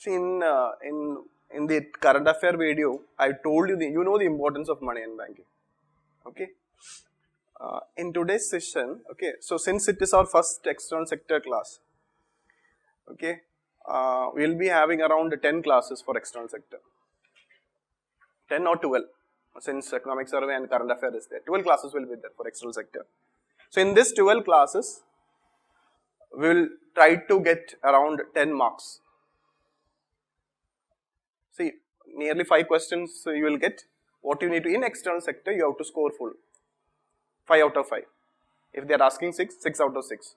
See, in the current affair video, I told you the importance of money and banking. Okay. In today's session, okay, so since it is our first external sector class, okay, we will be having around 10 classes for external sector. 10 or 12, since economic survey and current affair is there. 12 classes will be there for external sector. So in this 12 classes, we will try to get around 10 marks. See, nearly 5 questions you will get. What you need to, in external sector, you have to score full. 5 out of 5. If they are asking 6, 6 out of 6.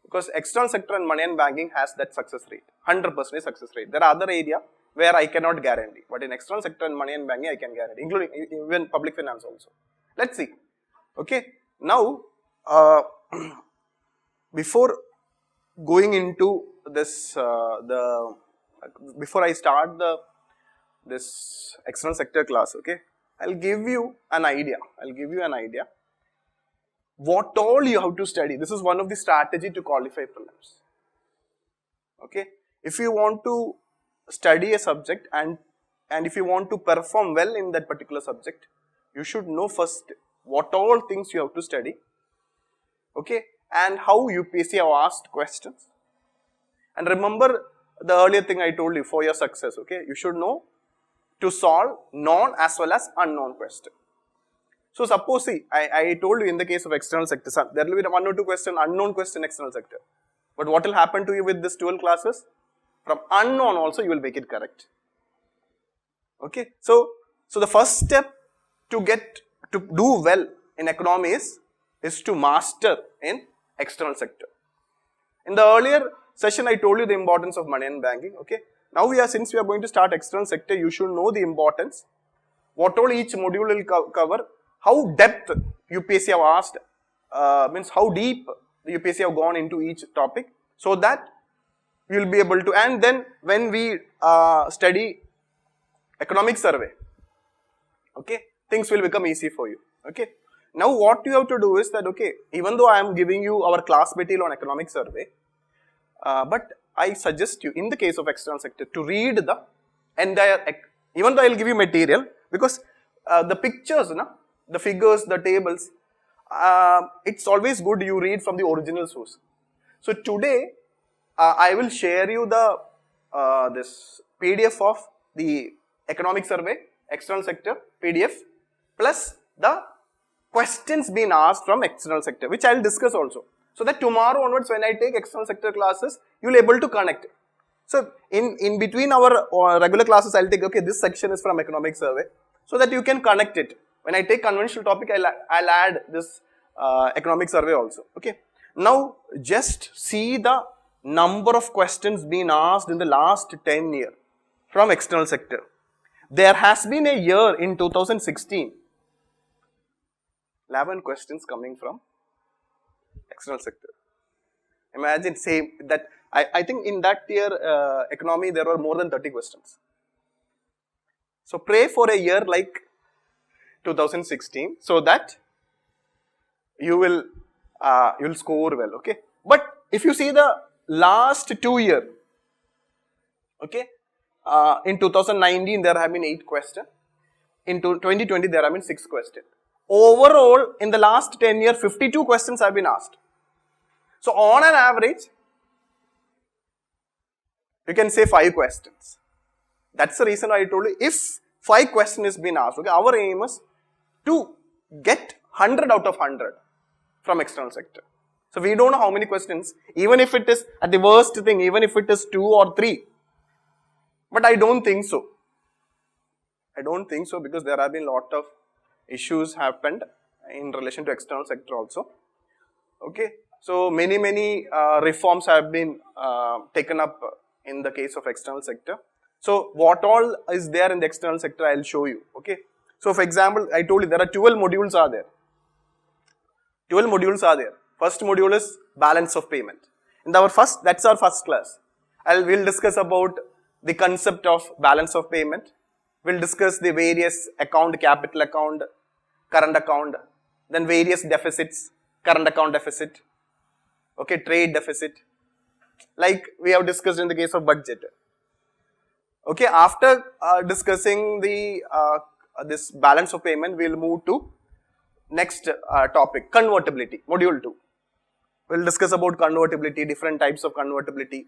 Because external sector and money and banking has that success rate, 100% success rate. There are other areas where I cannot guarantee, but in external sector and money and banking I can guarantee, including even public finance also. Let's see. Okay. Now, before going into this, before I start this external sector class, okay, I'll give you an idea. What all you have to study. This is one of the strategy to qualify prelims. Okay. If you want to study a subject and if you want to perform well in that particular subject, you should know first what all things you have to study. Okay. And how UPSC have asked questions. And remember the earlier thing I told you for your success. Okay. You should know to solve known as well as unknown question. So suppose, see, I told you in the case of external sector, there will be 1 or 2 question, unknown question external sector. But what will happen to you with this 12 classes? From unknown also you will make it correct. Okay. So the first step to do well in economy is to master in external sector. In the earlier session I told you the importance of money and banking. Okay. Now since we are going to start external sector, you should know the importance. What all each module will cover. How depth UPSC have asked, means how deep the UPSC have gone into each topic, so that you will be able to, and then when we study economic survey, okay, things will become easy for you. Okay. Now what you have to do is that, okay, even though I am giving you our class material on economic survey, but I suggest you in the case of external sector to read the entire, even though I will give you material, because the pictures, the figures, the tables, it's always good you read from the original source. So today, I will share you the this PDF of the economic survey, external sector PDF, plus the questions being asked from external sector, which I will discuss also. So that tomorrow onwards, when I take external sector classes, you will be able to connect. So in between our regular classes, I will take, okay, this section is from economic survey, so that you can connect it. When I take conventional topic, I'll add this economic survey also. Okay. Now, just see the number of questions being asked in the last 10 years from external sector. There has been a year in 2016, 11 questions coming from external sector. Imagine, say that, I think in that year, economy, there were more than 30 questions. So, pray for a year like 2016, so that you will score well. Okay. But if you see the last 2 years, okay, in 2019 there have been 8 questions, in 2020 there have been 6 questions. Overall, in the last 10 years, 52 questions have been asked. So on an average, you can say 5 questions. That's the reason I told you, if 5 questions is being asked, okay, our aim is to get 100 out of 100 from external sector. So we don't know how many questions, even if it is at the worst thing, even if it is 2 or 3. But I don't think so. I don't think so, because there have been lot of issues happened in relation to external sector also. Okay. So many reforms have been taken up in the case of external sector. So what all is there in the external sector, I will show you. Okay. So for example, I told you there are 12 modules are there. 12 modules are there. First module is balance of payment. That's our first class. We'll discuss about the concept of balance of payment. We'll discuss the various account, capital account, current account, then various deficits, current account deficit, okay, trade deficit, like we have discussed in the case of budget. Okay, after discussing the this balance of payment, we'll move to next topic, convertibility, module 2. We'll discuss about convertibility, different types of convertibility.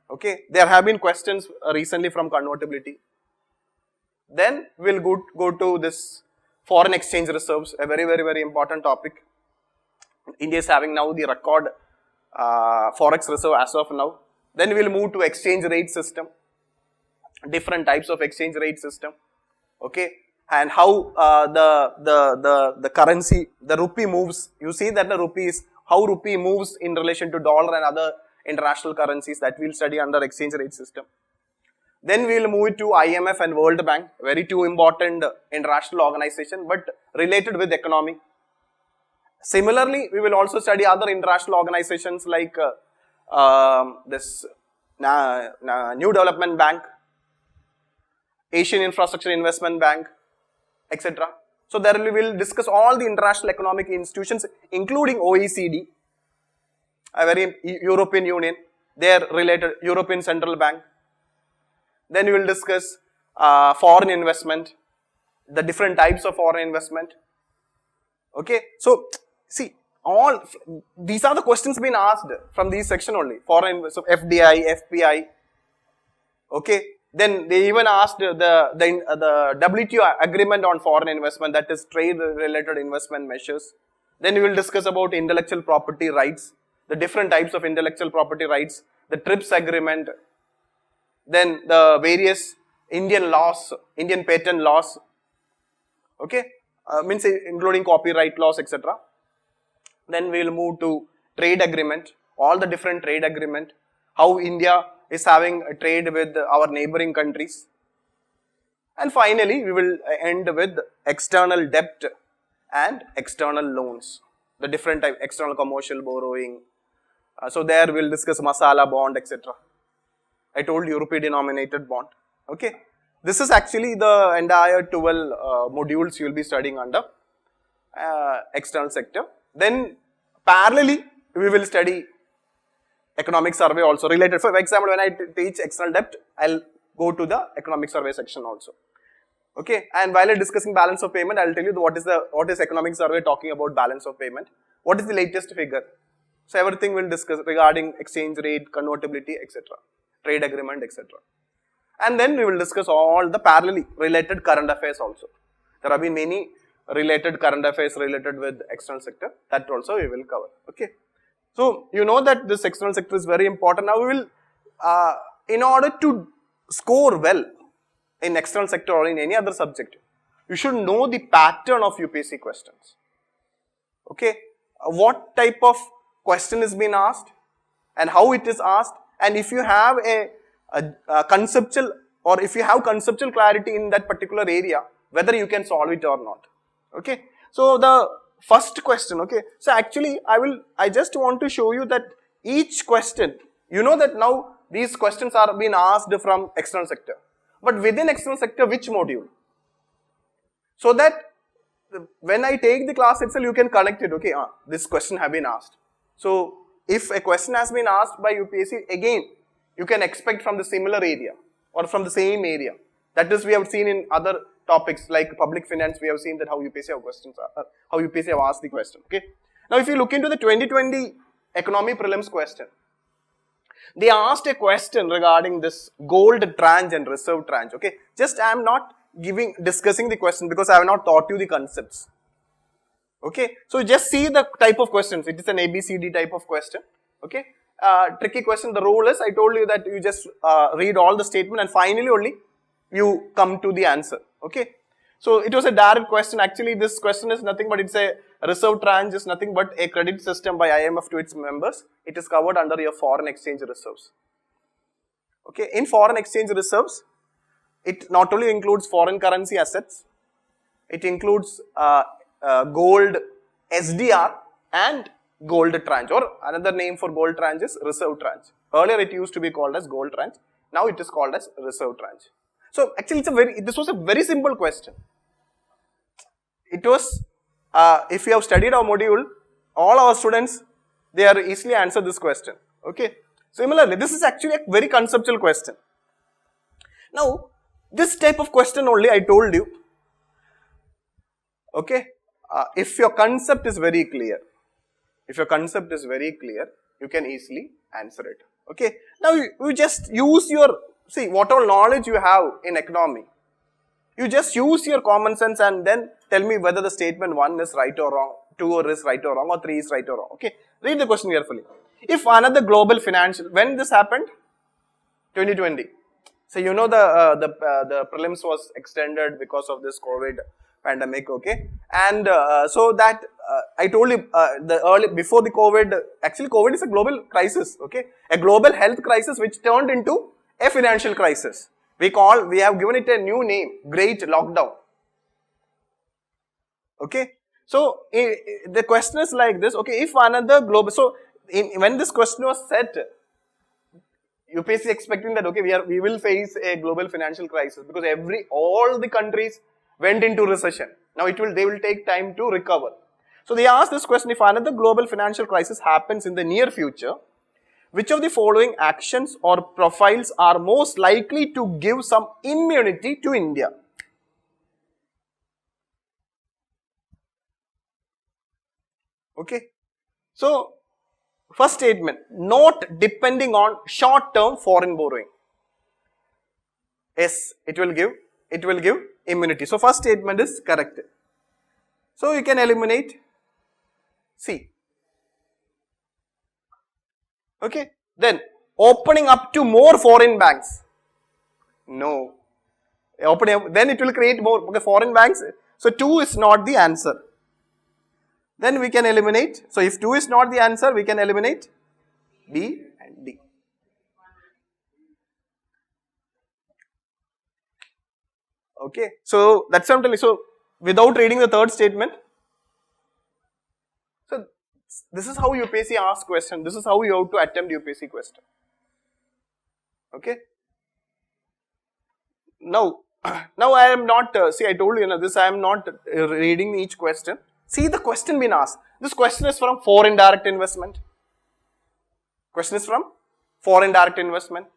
Okay, there have been questions recently from convertibility. Then we'll go to this foreign exchange reserves, a very important topic. India is having now the record forex reserve as of now. Then we'll move to exchange rate system, different types of exchange rate system. Okay, and how the currency, the rupee moves. You see that the rupee is how rupee moves in relation to dollar and other international currencies, that we'll study under exchange rate system. Then we'll move to IMF and World Bank, very two important international organizations, but related with economy. Similarly, we will also study other international organizations like this New Development Bank, Asian Infrastructure Investment Bank, etc. So there we will discuss all the international economic institutions, including OECD, a very European Union, their related European Central Bank. Then we will discuss foreign investment, the different types of foreign investment. Okay, so see, all these are the questions being asked from this section only. Foreign, so FDI, FPI. Okay, then they even asked the WTO agreement on foreign investment, that is trade related investment measures. Then we will discuss about intellectual property rights, the different types of intellectual property rights, the TRIPS agreement, then the various Indian laws, Indian patent laws, okay, means including copyright laws, etc. Then we will move to trade agreement, all the different trade agreement, how India is having a trade with our neighboring countries. And finally, we will end with external debt and external loans, the different type, external commercial borrowing. So there we will discuss masala bond, etc. I told you rupee denominated bond. Okay, this is actually the entire 12 modules you will be studying under external sector. Then parallelly we will study economic survey also related. For example, when I teach external debt, I'll go to the economic survey section also. Okay, and while discussing balance of payment, I'll tell you what is economic survey talking about balance of payment. What is the latest figure? So everything we'll discuss regarding exchange rate, convertibility, etc. Trade agreement, etc. And then we will discuss all the parallelly related current affairs also. There have been many related current affairs related with external sector, that also we will cover. Okay. So you know that this external sector is very important. Now we will, in order to score well in external sector or in any other subject, you should know the pattern of UPSC questions. Okay. What type of question is being asked and how it is asked, and if you have a conceptual, or if you have conceptual clarity in that particular area, whether you can solve it or not. Okay. So the first question, okay. So actually I just want to show you that each question, you know that now these questions are being asked from external sector. But within external sector, which module? So that when I take the class itself, you can connect it, okay, this question have been asked. So if a question has been asked by UPSC, again, you can expect from the similar area or from the same area. That is, we have seen in other topics like public finance, we have seen that how UPSC have questions are, how UPSC have asked the question. Okay. Now, if you look into the 2020 economy prelims question, they asked a question regarding this gold tranche and reserve tranche. Okay. Just I am not discussing the question because I have not taught you the concepts. Okay. So just see the type of questions. It is an ABCD type of question. Okay. Tricky question. The rule is, I told you that you just read all the statement and finally only you come to the answer. Okay. So it was a direct question. Actually, this question is nothing but it's a reserve tranche is nothing but a credit system by IMF to its members. It is covered under your foreign exchange reserves. Okay. In foreign exchange reserves, it not only includes foreign currency assets, it includes gold SDR and gold tranche, or another name for gold tranche is reserve tranche. Earlier it used to be called as gold tranche. Now it is called as reserve tranche. So actually this was a very simple question. It was, if you have studied our module, all our students, they are easily answer this question. Okay. Similarly, this is actually a very conceptual question. Now, this type of question only I told you, okay, if your concept is very clear, you can easily answer it. Okay. Now, you just use your, see, what all knowledge you have in economy. You just use your common sense and then tell me whether the statement 1 is right or wrong, 2 is right or wrong, or 3 is right or wrong. Okay. Read the question carefully. If another global financial, when this happened? 2020. So you know the prelims was extended because of this COVID pandemic, okay, and so that I told you before the COVID, actually COVID is a global crisis, okay, a global health crisis which turned into a financial crisis. We have given it a new name, Great Lockdown. Okay, so the question is like this, okay, if another global, so when this question was set, UPSC expecting that, okay, we will face a global financial crisis because all the countries went into recession. Now they will take time to recover. So they asked this question, if another global financial crisis happens in the near future, which of the following actions or profiles are most likely to give some immunity to India? Okay. So, first statement, not depending on short-term foreign borrowing. Yes, it will give immunity. So, first statement is correct. So, you can eliminate C. Okay. Then, opening up to more foreign banks. No. Then it will create more foreign banks. So, 2 is not the answer. Then we can eliminate. So, if 2 is not the answer, we can eliminate B and D. Okay. So, that's what I'm telling you. So, without reading the third statement, so this is how UPSC asks question. This is how you have to attempt UPSC question. Okay. Now I am not, see, I told you, this I am not reading each question. See the question being asked. This question is from foreign direct investment. Question is from foreign direct investment.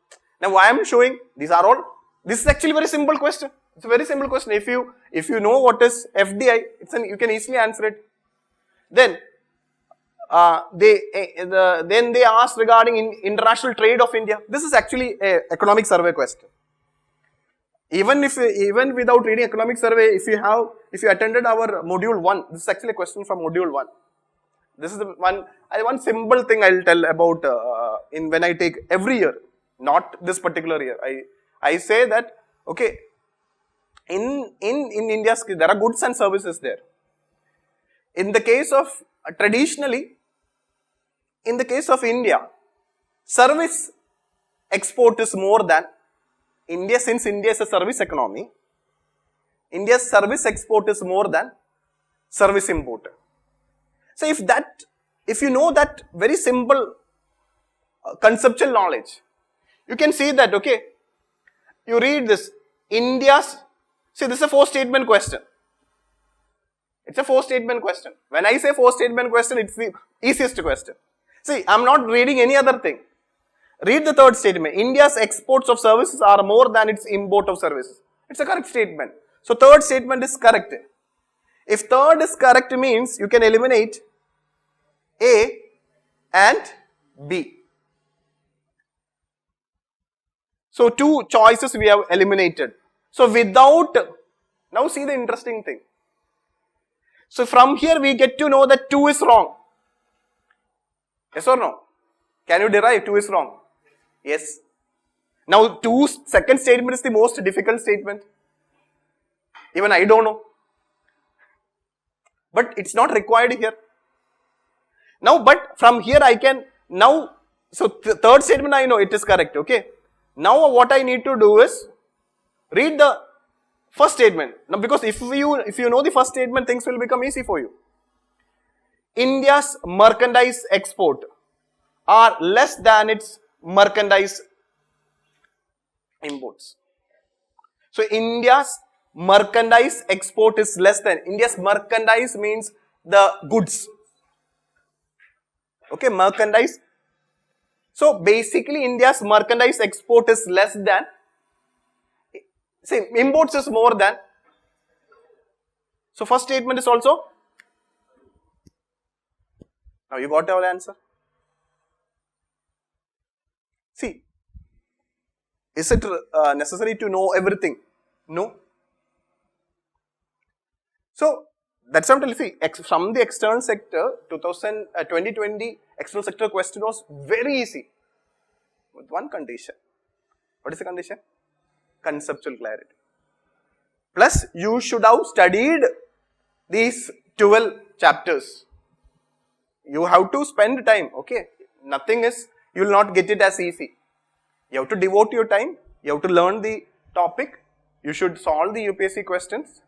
Now I am showing, these are all, this is actually very simple question. It's a very simple question. If you know what is FDI, you can easily answer it. Then then they asked regarding international trade of India. This is actually a economic survey question. Even without reading economic survey, if you attended our module 1, this is actually a question from module 1. This is the one simple thing I'll tell about when I take every year, not this particular year. I say that, okay, in India, there are goods and services there. In the case of, traditionally, in the case of India, service export is more than India, since India is a service economy, India's service export is more than service import. So if you know that very simple conceptual knowledge, you can see that, okay, you read this, India's, see, this is a 4-statement question. It's a 4-statement question. When I say 4-statement question, it's the easiest question. See, I'm not reading any other thing. Read the third statement. India's exports of services are more than its import of services. It's a correct statement. So, third statement is correct. If third is correct means you can eliminate A and B. So, 2 choices we have eliminated. So, without, now see the interesting thing. So, from here we get to know that 2 is wrong. Yes or no? Can you derive 2 is wrong? Yes. Now, second statement is the most difficult statement. Even I don't know. But it's not required here. Now, but from here I can, now, so third statement I know it is correct, okay. Now, what I need to do is read the first statement. Now, because if you know the first statement, things will become easy for you. India's merchandise export are less than its merchandise imports. So, India's merchandise export is less than, India's merchandise means the goods. Okay, merchandise. So, basically India's merchandise export is less than See, imports is more than. So first statement is also. Now you got our answer. See, is it necessary to know everything? No. So that's what I'm telling you. See, from the external sector, 2020 external sector question was very easy with one condition. What is the condition? Conceptual clarity. Plus, you should have studied these 12 chapters. You have to spend time, okay? Nothing is, you will not get it as easy. You have to devote your time, you have to learn the topic, you should solve the UPSC questions.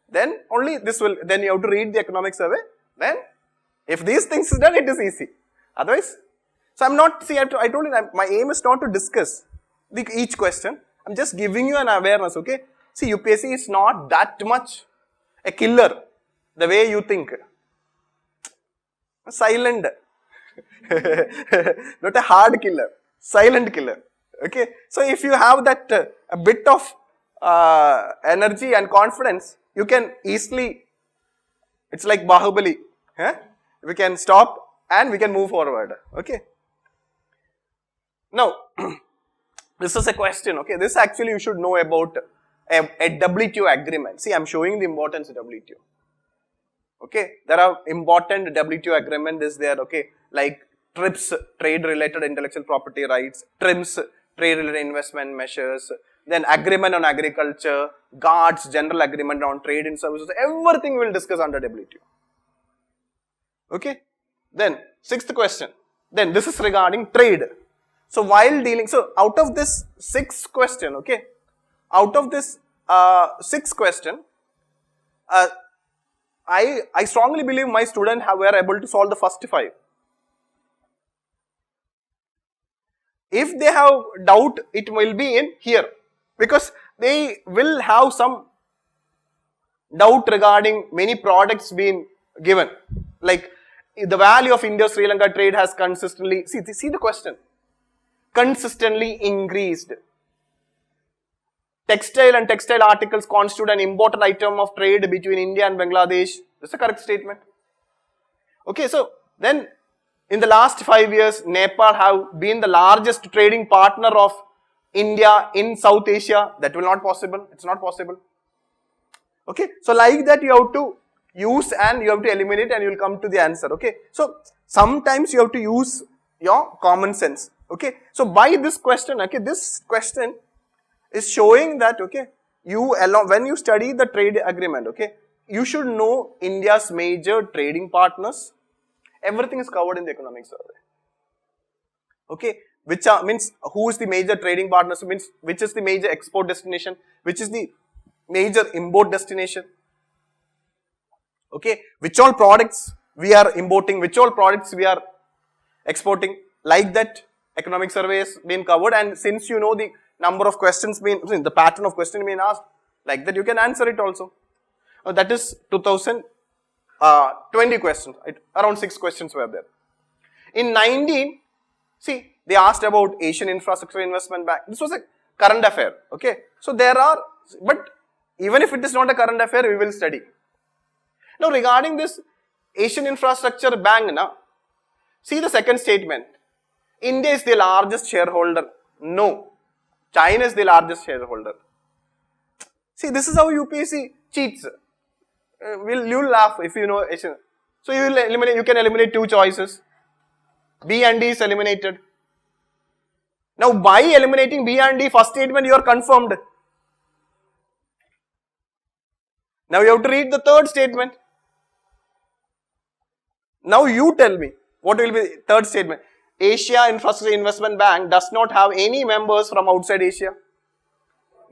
Then only this will, then you have to read the economic survey. Then, if these things is done, it is easy. Otherwise, so I'm not, see, I told you that my aim is not to discuss each question. I'm just giving you an awareness, okay? See, UPSC is not that much a killer, the way you think. Silent. Not a hard killer. Silent killer. Okay? So, if you have that a bit of energy and confidence, you can easily, it's like Bahubali. We can stop and we can move forward. Okay? Now, this is a question. Okay? This actually you should know about a WTO agreement. See, I am showing the importance of WTO. Okay, there are important WTO agreement is there, okay, like TRIPS, trade related intellectual property rights, TRIMS, trade related investment measures, then agreement on agriculture, GATS, general agreement on trade and services, everything we will discuss under WTO. Okay, then sixth question, then this is regarding trade. So while dealing, so out of this sixth question, okay, out of this sixth question, I strongly believe my students were able to solve the first 5. If they have doubt, it will be in here, because they will have some doubt regarding many products being given, like the value of India-Sri Lanka trade has consistently, see the question, consistently increased. Textile and textile articles constitute an important item of trade between India and Bangladesh. That's a correct statement. Okay, so then in the last 5 years, Nepal have been the largest trading partner of India in South Asia. That will not possible. It's not possible. Okay, so like that you have to use and you have to eliminate and you will come to the answer. Okay, so sometimes you have to use your common sense. Okay, so by this question, okay, this question is showing that, okay, when you study the trade agreement, okay, you should know India's major trading partners. Everything is covered in the economic survey. Okay, which means who is the major trading partners, means which is the major export destination, which is the major import destination. Okay, which all products we are importing, which all products we are exporting, like that economic survey has been covered, and since you know the number of questions the pattern of question being asked, like that you can answer it also. That is 2020 questions, around 6 questions were there. In 19, see, they asked about Asian Infrastructure Investment Bank. This was a current affair, okay. So there are, but even if it is not a current affair, we will study. Now regarding this Asian Infrastructure Bank, see the second statement. India is the largest shareholder. No. China is the largest shareholder. See, this is how UPSC cheats. You'll laugh if you know Asian. So you can eliminate 2 choices. B and D is eliminated. Now by eliminating B and D, first statement you are confirmed. Now you have to read the third statement. Now you tell me, what will be the third statement? Asia Infrastructure Investment Bank does not have any members from outside Asia.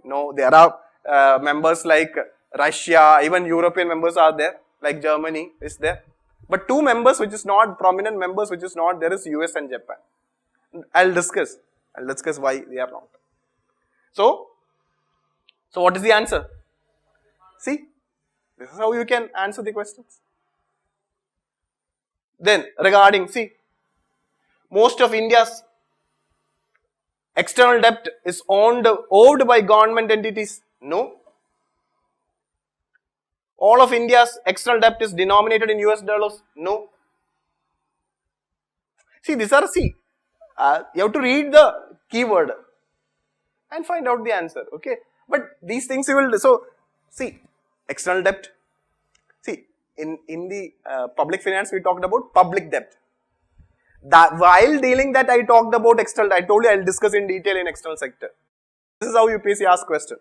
No, there are members like Russia, even European members are there, like Germany is there. But 2 members which is not, prominent members which is not there is US and Japan. I'll discuss why they are not. So what is the answer? See, this is how you can answer the questions. Then regarding, see, most of India's external debt is owed by government entities? No. All of India's external debt is denominated in US dollars? No. See, these are, you have to read the keyword and find out the answer, okay? But these things you will, so, see, external debt. See, in the public finance, we talked about public debt. That while dealing that, I talked about external, I told you I will discuss in detail in external sector. This is how UPSC asks question.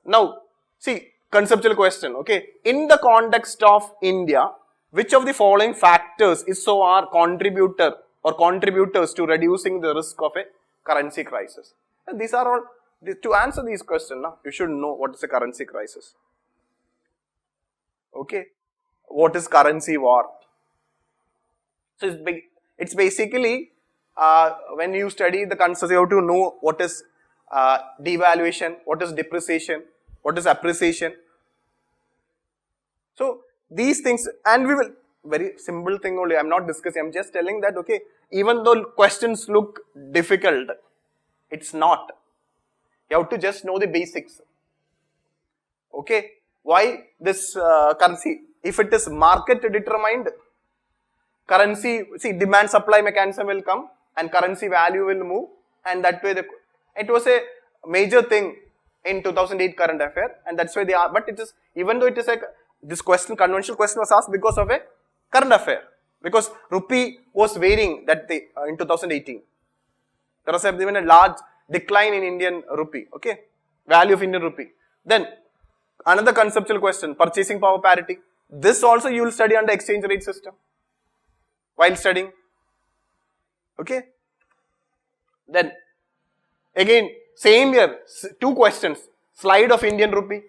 Now, see, conceptual question, okay? In the context of India, which of the following factors is so are contributor or contributors to reducing the risk of a currency crisis? And these are all, to answer these questions, you should know what is a currency crisis. Okay? What is currency war? So, it's basically, when you study the concepts, you have to know what is devaluation, what is depreciation, what is appreciation. So, these things, and we will, very simple thing only, I am not discussing, I am just telling that, okay, even though questions look difficult, it's not. You have to just know the basics. Okay, why this currency? If it is market determined, currency, see, demand supply mechanism will come and currency value will move, and that way it was a major thing in 2008 current affair, and that's why they are, but it is, even though it is like, this question, conventional question was asked because of a current affair, because rupee was varying that day in 2018. There was even a large decline in Indian rupee, okay, value of Indian rupee. Then another conceptual question, purchasing power parity. This also you will study under exchange rate system while studying, okay. Then again same year, 2 questions, slide of Indian rupee.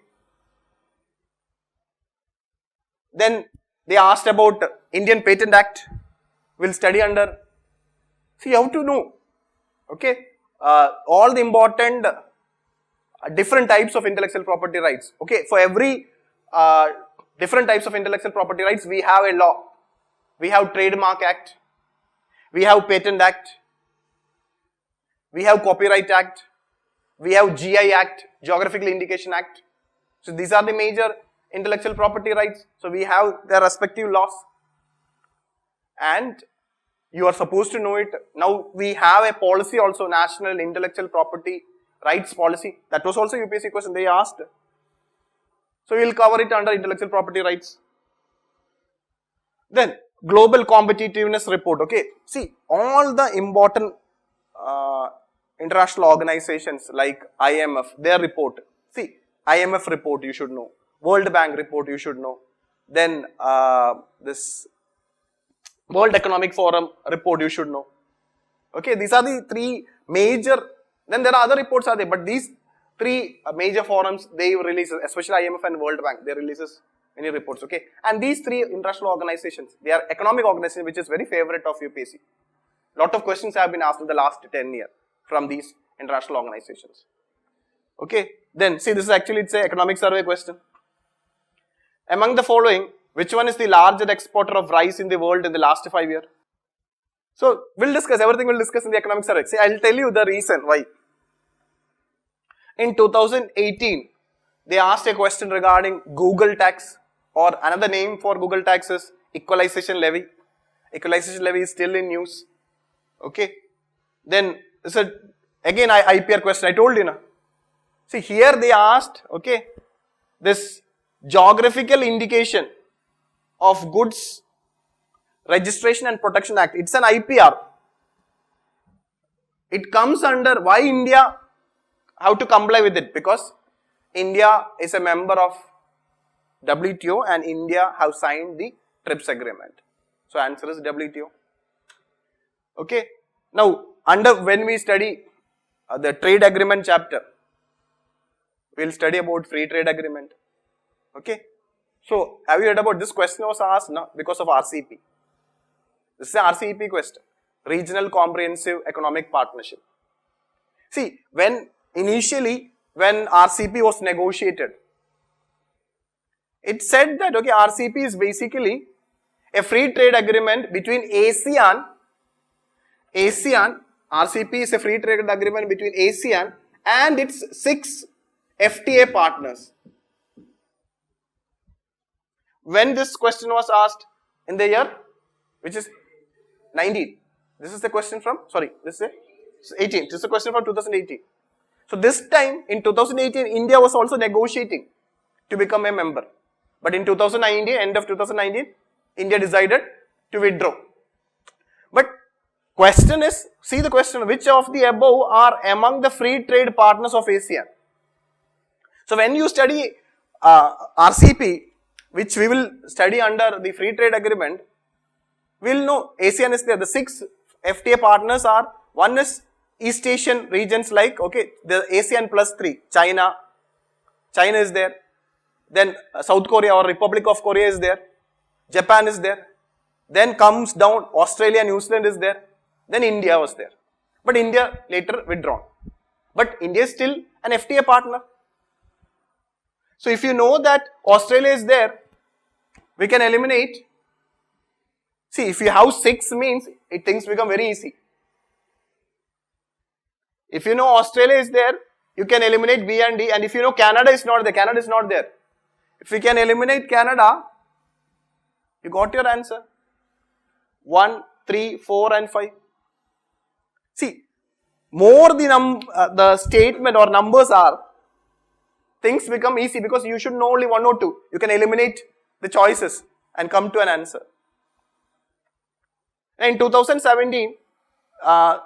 Then they asked about Indian Patent Act, we'll study under, see, you have to know, okay, all the important different types of intellectual property rights, okay. For every different types of intellectual property rights, we have a law. We have Trademark Act, we have Patent Act, we have Copyright Act, we have GI Act, Geographical Indication Act. So these are the major intellectual property rights. So we have their respective laws, and you are supposed to know it. Now we have a policy also, National Intellectual Property Rights Policy. That was also UPSC question they asked. So we will cover it under intellectual property rights. Then Global Competitiveness Report, okay. See, all the important international organizations like IMF, their report. See, IMF report you should know. World Bank report you should know. Then this World Economic Forum report you should know. Okay, these are the 3 major, then there are other reports are there, but these 3 major forums, they release, especially IMF and World Bank, they releases many reports, okay. And these 3 international organizations, they are economic organizations which is very favorite of UPSC. Lot of questions have been asked in the last 10 years from these international organizations. Okay, then see, this is actually, it's an economic survey question. Among the following, which one is the largest exporter of rice in the world in the last 5 years? So, we'll discuss, everything we'll discuss in the economic survey. See, I'll tell you the reason why. In 2018, they asked a question regarding Google tax, or another name for Google tax is equalization levy. Equalization levy is still in use. Okay. Then, so again IPR question, I told you now. See, here they asked, okay, this geographical indication of goods registration and protection act, it's an IPR. It comes under, why India, how to comply with it, because India is a member of WTO and India have signed the TRIPS agreement. So answer is WTO. Okay. Now under, when we study the trade agreement chapter, we will study about free trade agreement. Okay. So have you heard about this question was asked because of RCEP. This is an RCEP question. Regional Comprehensive Economic Partnership. See, initially when RCEP was negotiated, it said that, okay, RCEP is basically a free trade agreement between ASEAN RCP is a free trade agreement between ASEAN and its 6 FTA partners. When this question was asked? In the year, which is 19. This is the question from, this is 18. This is the question from 2018. So this time, in 2018, India was also negotiating to become a member. But in 2019, end of 2019, India decided to withdraw. But question is, see the question, which of the above are among the free trade partners of ASEAN? So when you study RCP, which we will study under the free trade agreement, we will know ASEAN is there. The 6 FTA partners are, one is East Asian regions like, the ASEAN plus 3, China is there. Then South Korea or Republic of Korea is there. Japan is there. Then comes down Australia, New Zealand is there. Then India was there. But India later withdrawn. But India is still an FTA partner. So if you know that Australia is there, we can eliminate. See, if you have 6 means, things become very easy. If you know Australia is there, you can eliminate B and D. And if you know Canada is not there, Canada is not there. If you can eliminate Canada, you got your answer. 1, 3, 4 and 5. See, more the statement or numbers are, things become easy because you should know only 1 or 2. You can eliminate the choices and come to an answer. In 2017,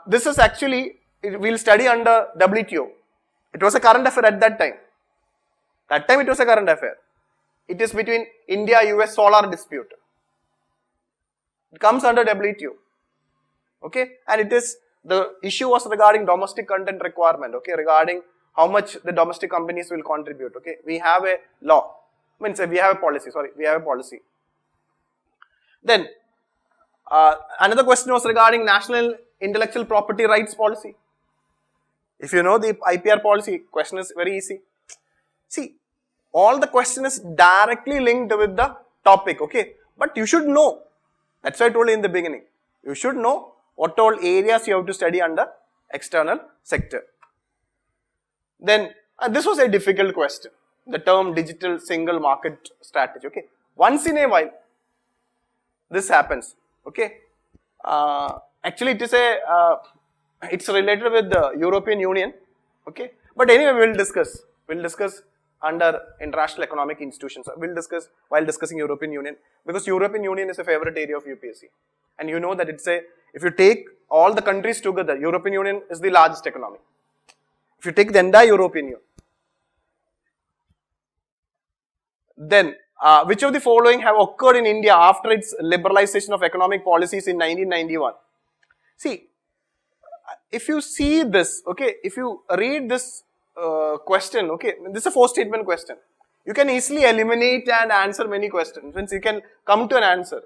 this is actually, we will study under WTO. It was a current affair at that time. That time it was a current affair. It is between India-US solar dispute. It comes under WTO. And it is, the issue was regarding domestic content requirement. Regarding how much the domestic companies will contribute. We have a law. We have a policy. We have a policy. Then, another question was regarding national intellectual property rights policy. If you know the IPR policy, question is very easy. See, all the question is directly linked with the topic, but you should know. That's why I told you in the beginning. You should know what all areas you have to study under external sector. Then, this was a difficult question. The term digital single market strategy, Once in a while, this happens, Actually, it is it's related with the European Union, But anyway, we will discuss. We'll discuss under international economic institutions. We'll discuss while discussing European Union, because European Union is a favorite area of UPSC. And you know that if you take all the countries together, European Union is the largest economy. If you take the entire European Union. Then, which of the following have occurred in India after its liberalization of economic policies in 1991? See, if you see this, if you read this question, this is a 4-statement question. You can easily eliminate and answer many questions, means you can come to an answer.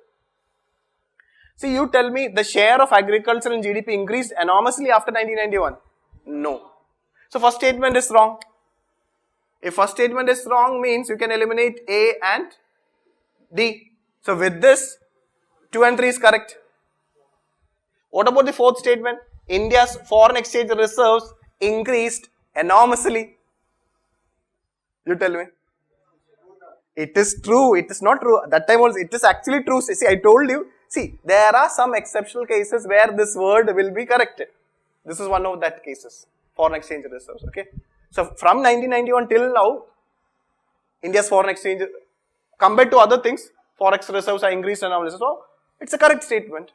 See, you tell me the share of agriculture in GDP increased enormously after 1991. No. So, first statement is wrong. If first statement is wrong means you can eliminate A and D. So, with this, 2 and 3 is correct. What about the 4th statement? India's foreign exchange reserves increased enormously. You tell me. It is true. It is not true. That time also, it is actually true. See, I told you. See, there are some exceptional cases where this word will be corrected. This is one of that cases. Foreign exchange reserves. So, from 1991 till now, India's foreign exchange, compared to other things, forex reserves are increased enormously. So, it's a correct statement.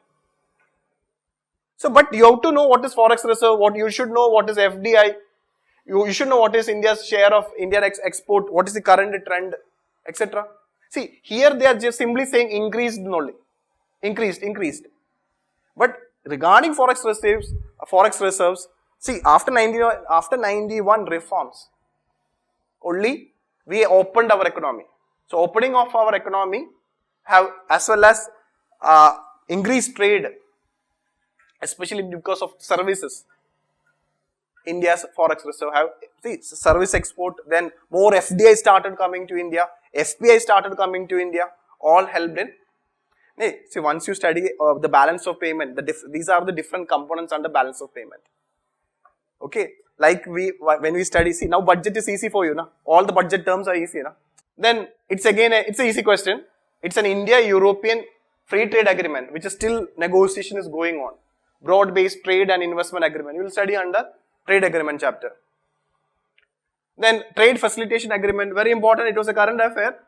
So, but you have to know what is forex reserve, you should know what is FDI, you should know what is India's share of Indian export, what is the current trend, etc. See, here they are just simply saying increased only. Increased. But regarding forex reserves, see, after 91 reforms, only we opened our economy. So, opening of our economy have as well as increased trade, especially because of services. India's forex reserve have, see, service export, then more FDI started coming to India, FPI started coming to India, all helped in. Hey, see, once you study the balance of payment, these are the different components under balance of payment. Okay, like when we study, see now budget is easy for you, na? All the budget terms are easy, na? Then it's again it's an easy question. It's an India-European free trade agreement, which is still negotiation is going on. Broad-based trade and investment agreement. You will study under trade agreement chapter. Then trade facilitation agreement, very important. It was a current affair.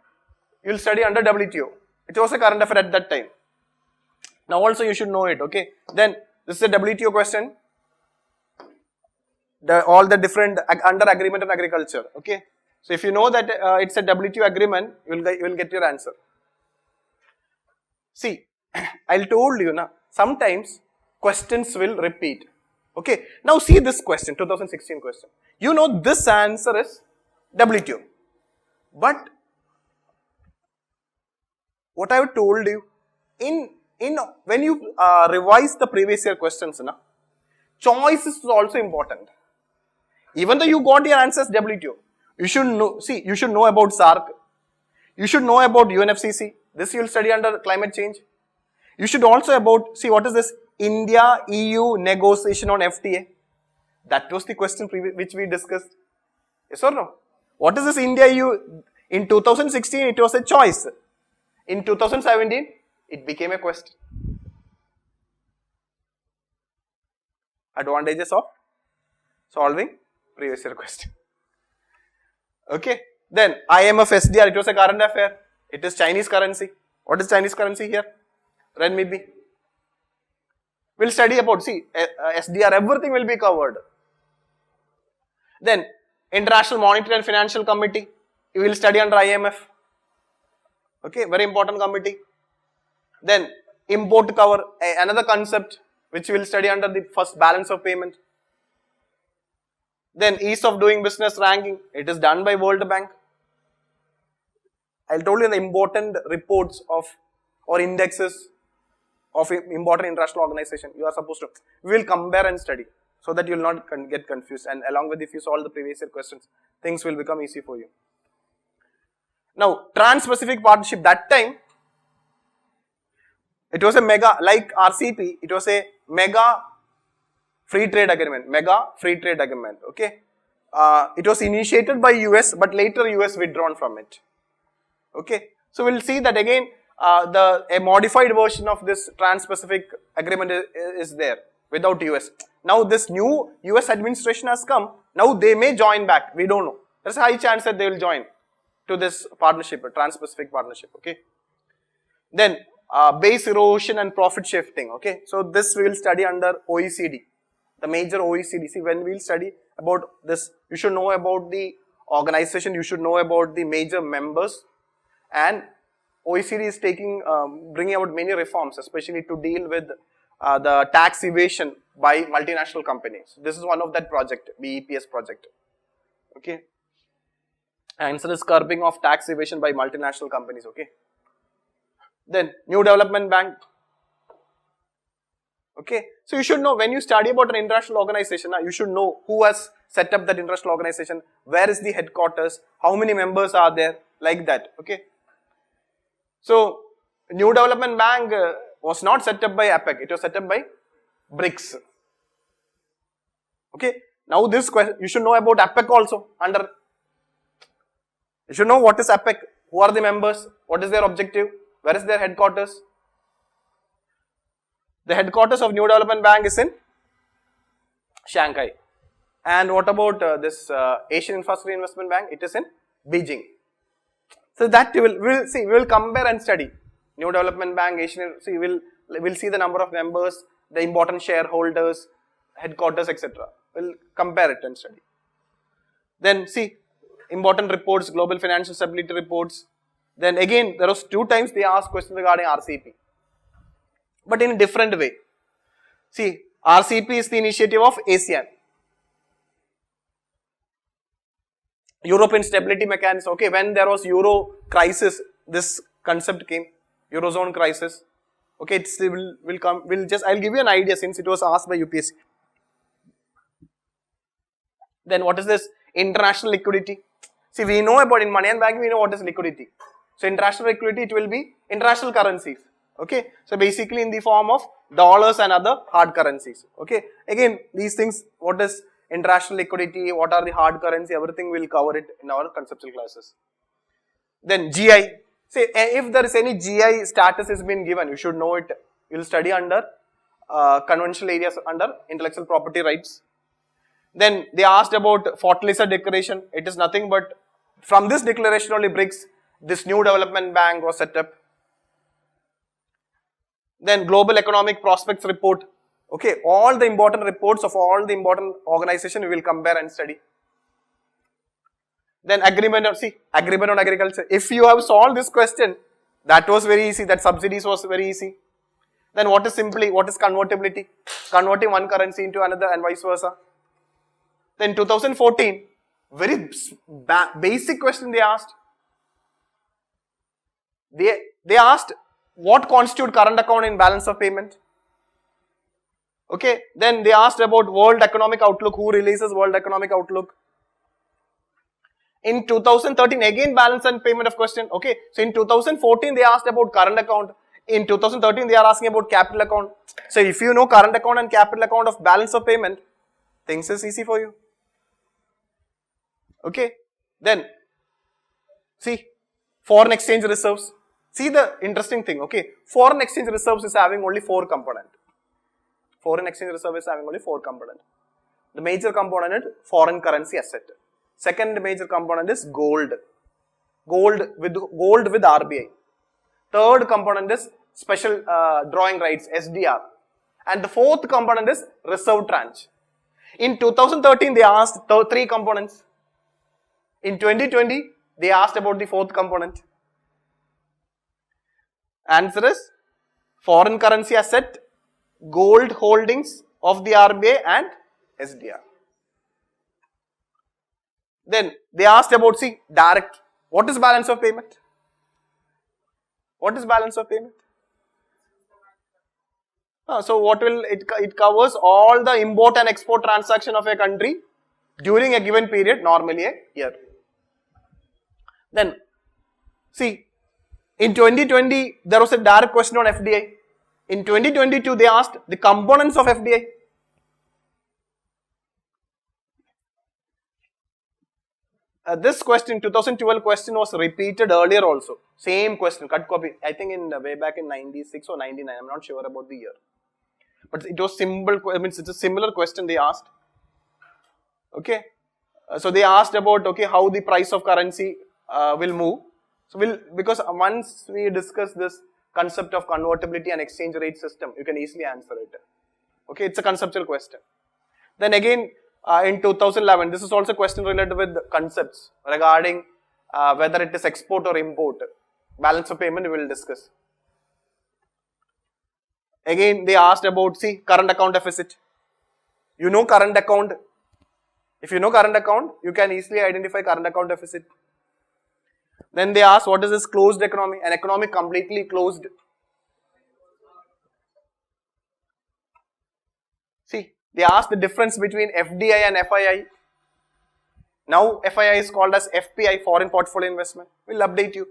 You will study under WTO. It was a current affair at that time. Now also you should know it. Okay. Then this is a WTO question. All the different under agreement on agriculture. Okay. So if you know that it's a WTO agreement, you will get your answer. See, I told you now. Sometimes questions will repeat. Okay. Now see this question, 2016 question. You know this answer is WTO. But what I have told you, when you revise the previous year questions, choice is also important. Even though you got your answers WTO, you should know. See, you should know about SARC. You should know about UNFCCC. This you will study under climate change. You should also about, see what is this? India EU negotiation on FTA. That was the question which we discussed. Yes or no? What is this India EU? In 2016 it was a choice. In 2017 it became a question. Advantages of solving previous year question. Okay. Then IMF SDR, it was a current affair. It is Chinese currency. What is Chinese currency here? Renminbi. We'll study about, see, SDR, everything will be covered. Then International Monetary and Financial Committee, you will study under IMF. Okay, very important committee. Then import cover, another concept which we will study under the first balance of payment. Then ease of doing business ranking, it is done by World Bank. I told you the important reports of or indexes of important international organization. You are supposed to, we will compare and study so that you will not get confused, and along with if you solve the previous year questions, things will become easy for you. Now, Trans-Pacific Partnership, that time, it was a mega, like RCP, it was a mega free trade agreement, okay. It was initiated by US, but later US withdrawn from it, okay. So, we will see that again, a modified version of this Trans-Pacific agreement is there without US. Now, this new US administration has come, now they may join back, we don't know. There is a high chance that they will join to this partnership, Trans-Pacific Partnership, okay. Then, base erosion and profit shifting, okay. So, this we will study under OECD, the major OECD. See, when we will study about this, you should know about the organization, you should know about the major members, and OECD is bringing out many reforms, especially to deal with the tax evasion by multinational companies. This is one of that project, BEPS project, okay. Answer is curbing of tax evasion by multinational companies, okay. Then, New Development Bank, okay. So, you should know when you study about an international organization, you should know who has set up that international organization, where is the headquarters, how many members are there, like that, okay. So, New Development Bank was not set up by APEC, it was set up by BRICS, okay. Now, this question, you should know about APEC also under. You should know what is APEC, who are the members, what is their objective, where is their headquarters. The headquarters of New Development Bank is in Shanghai. And what about this Asian Infrastructure Investment Bank? It is in Beijing. So that we will compare and study. New Development Bank, Asian, see, we'll see the number of members, the important shareholders, headquarters, etc. We'll compare it and study. Then see, important reports, global financial stability reports. Then again, there was 2 times they asked questions regarding RCP, but in a different way. See, RCP is the initiative of ASEAN, European Stability Mechanism. Okay, when there was Euro crisis, this concept came, Eurozone crisis. Okay, it will come. I'll give you an idea since it was asked by UPSC. Then what is this? International liquidity. See, we know about in money and banking, we know what is liquidity. So, international liquidity, it will be international currencies. Okay, so basically in the form of dollars and other hard currencies. Okay, again these things, what is international liquidity, what are the hard currency, everything we'll cover it in our conceptual classes. Then GI, say if there is any GI status has been given, you should know it. You'll study under conventional areas under intellectual property rights. Then they asked about Fertilizer Declaration. It is nothing but from this declaration only BRICS, this new development bank was set up. Then Global Economic Prospects Report. Okay, all the important reports of all the important organizations we will compare and study. Then agreement on agriculture. If you have solved this question, that was very easy. That subsidies was very easy. Then what is convertibility? Converting one currency into another and vice versa. Then 2014, very basic question they asked. They asked what constitute current account in balance of payment. Okay, then they asked about World Economic Outlook. Who releases World Economic Outlook? In 2013, again balance and payment of question. Okay, so in 2014 they asked about current account. In 2013 they are asking about capital account. So if you know current account and capital account of balance of payment, things is easy for you. Okay, then see foreign exchange reserves. See the interesting thing. Okay, foreign exchange reserves is having only 4 components. Foreign exchange reserve is having only 4 components. The major component is foreign currency asset. Second major component is gold. Gold with RBI. Third component is special drawing rights, SDR. And the fourth component is reserve tranche. In 2013 they asked 3 components. In 2020 they asked about the 4th component. Answer is foreign currency asset, gold holdings of the RBI and SDR. Then they asked about direct. What is balance of payment? What is balance of payment? So what will it covers all the import and export transaction of a country during a given period, normally a year. Then in 2020 there was a direct question on FDI. In 2022 they asked the components of FDI. This question, 2012 question was repeated earlier also. Same question, cut copy. I think way back in 96 or 99. I'm not sure about the year. But it was it's a similar question they asked. Okay. So they asked about how the price of currency will move. So because once we discuss this concept of convertibility and exchange rate system, you can easily answer it. Okay, it's a conceptual question. Then again, in 2011, this is also a question related with concepts regarding whether it is export or import. Balance of payment we will discuss. Again, they asked about current account deficit. You know current account. If you know current account, you can easily identify current account deficit. Then they asked what is this closed economy? An economy completely closed. They asked the difference between FDI and FII. Now FII is called as FPI, Foreign Portfolio Investment. We'll update you.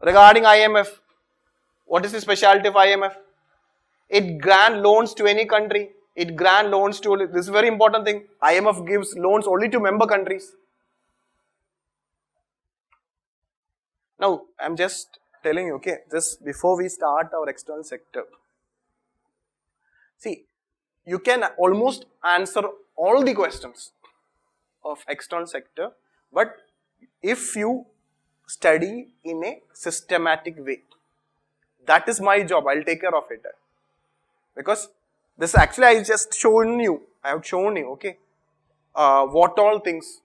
Regarding IMF, what is the specialty of IMF? It grants loans to any country. It grants loans to, this is a very important thing, IMF gives loans only to member countries. Now, I'm just telling you, just before we start our external sector. You can almost answer all the questions of external sector, but if you study in a systematic way, that is my job, I'll take care of it. Because this actually I have shown you, what all things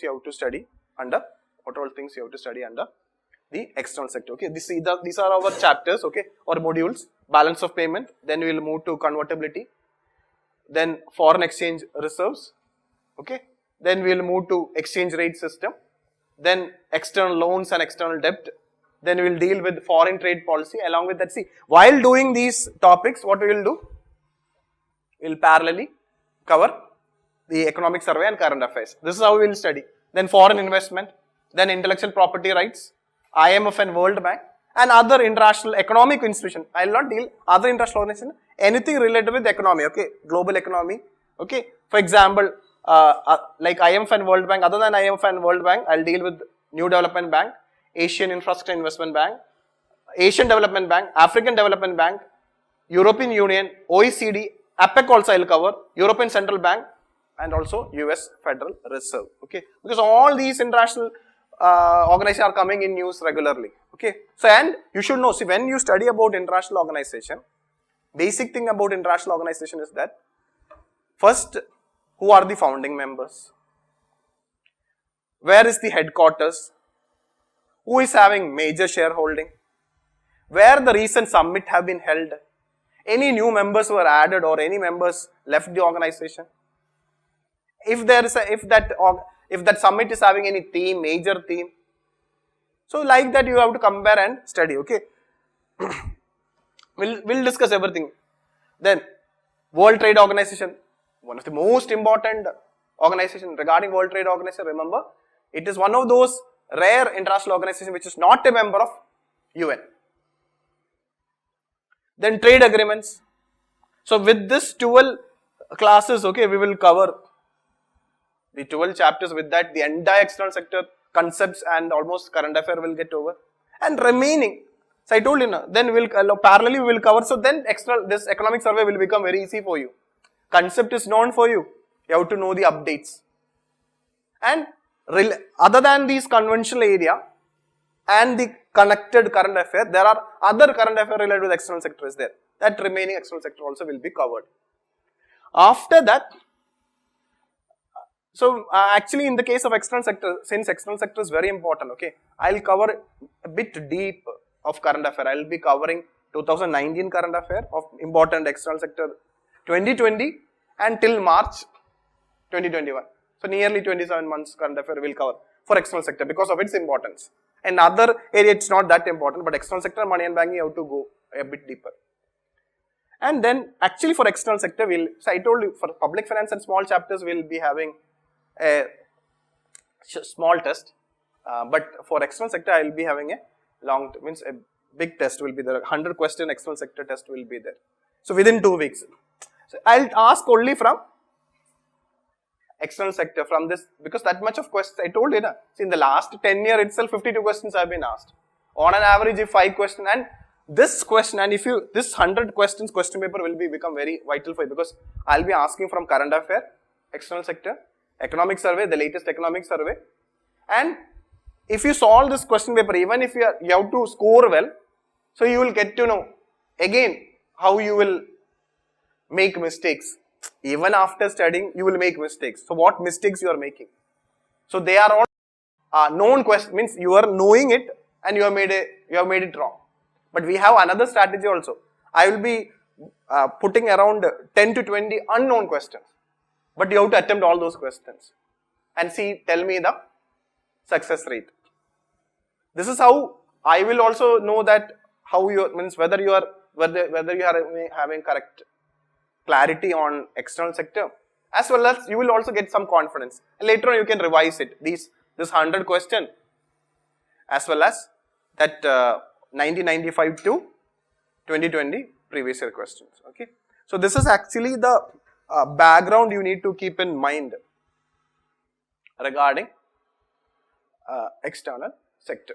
you have to study under, the external sector. These are our chapters, or modules. Balance of payment, then we will move to convertibility, then foreign exchange reserves, then we will move to exchange rate system, then external loans and external debt, then we will deal with foreign trade policy. Along with that, while doing these topics, what we will do? We will parallelly cover the economic survey and current affairs. This is how we will study. Then foreign investment, then intellectual property rights, IMF and World Bank, and other international economic institutions. I will not deal other international organizations, anything related with economy, okay, global economy, okay. For example, like IMF and World Bank, other than IMF and World Bank, I will deal with New Development Bank, Asian Infrastructure Investment Bank, Asian Development Bank, African Development Bank, European Union, OECD, APEC also I will cover, European Central Bank, and also US Federal Reserve, okay. Because all these international organizations are coming in news regularly, okay. So, and you should know, see, when you study about international organization, basic thing about international organization is that, first, who are the founding members? Where is the headquarters? Who is having major shareholding? Where the recent summit have been held? Any new members were added or any members left the organization? If there is if that summit is having any theme, major theme, so like that you have to compare and study, okay. we'll discuss everything. Then World Trade Organization, one of the most important organization regarding World Trade Organization, remember, it is one of those rare international organizations which is not a member of UN. Then trade agreements. So with this 12 classes, okay, we will cover the 12 chapters. With that, the entire external sector concepts and almost current affair will get over. And remaining, so I told you now, then we'll parallelly we will cover. So then this economic survey will become very easy for you. Concept is known for you. You have to know the updates. And other than these conventional area and the connected current affair, there are other current affair related with external sector is there. That remaining external sector also will be covered. After that, so actually in the case of external sector, since external sector is very important, okay, I will cover a bit deep of current affair. I will be covering 2019 current affair of important external sector 2020 and till March 2021. So nearly 27 months current affair will cover for external sector because of its importance. In other area it's not that important, but external sector, money and banking, you have to go a bit deeper. And then actually for external sector, so I told you for public finance and small chapters we'll be having a small test, but for external sector I will be having a long, means a big test will be there, 100 question external sector test will be there. So within 2 weeks. So I'll ask only from external sector, from this, because that much of questions I told you, na, see in the last 10 years itself 52 questions have been asked. On an average if 5 questions, and this question, and if you, this 100 questions question paper will become very vital for you, because I'll be asking from current affair, external sector, economic survey, the latest economic survey, and if you solve this question paper, even if you have to score well, so you will get to know again how you will make mistakes. Even after studying, you will make mistakes. So what mistakes you are making? So they are all known questions, means you are knowing it and you have made it wrong. But we have another strategy also. I will be putting around 10 to 20 unknown questions, but you have to attempt all those questions and see, tell me the success rate. This is how I will also know that how you, means whether you are having correct clarity on external sector, as well as you will also get some confidence. And later on you can revise it, this 100 question, as well as that 1995 to 2020 previous year questions, okay. So this is actually the background you need to keep in mind regarding external sector.